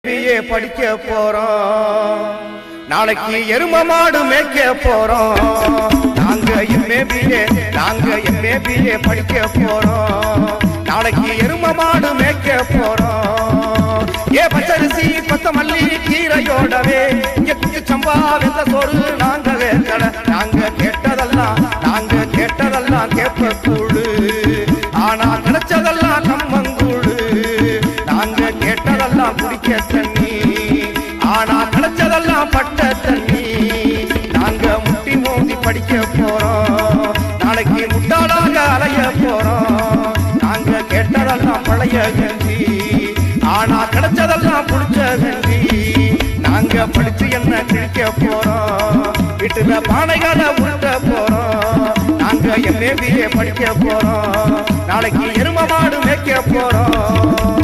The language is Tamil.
படிக்க போறோம், நாளைக்கு எரும மாடு மேய்க்க போறோம். நாங்க எம்ஏபிஏ படிக்க போறோம், நாளைக்கு எரும மாடு மேய்க்க போறோம். பச்சரிசி கொத்தமல்லி கீரையோடவே இங்க குச்சி சம்பா வெந்த சோறு நாங்க வேங்கட. நாங்க கேட்டதெல்லாம் கேப்ப கூடு, ஆனா கிடைச்சதெல்லாம் கம்மங்கூடு. நாங்க கேட்டதெல்லாம் குடிக்க தண்ணி, ஆனா கிடைச்சதெல்லாம் பட்ட தண்ணி. நாங்க முட்டி மோதி படிக்க போறோம், நாளைக்கு முட்டாளாக அலைய போறோம். நாங்க கேட்டதெல்லாம் பழைய கஞ்சி, ஆனா கிடைச்சதெல்லாம் புடிச்ச கஞ்சி. நாங்க படிச்சு என்ன கிழிக்க போறோம், வீட்டுல பானைகளை உருட்ட போறோம். நாங்க எம்ஏபிஏ படிக்க போறோம், நாளைக்கு எரும மாடு மேய்க்க போறோம்.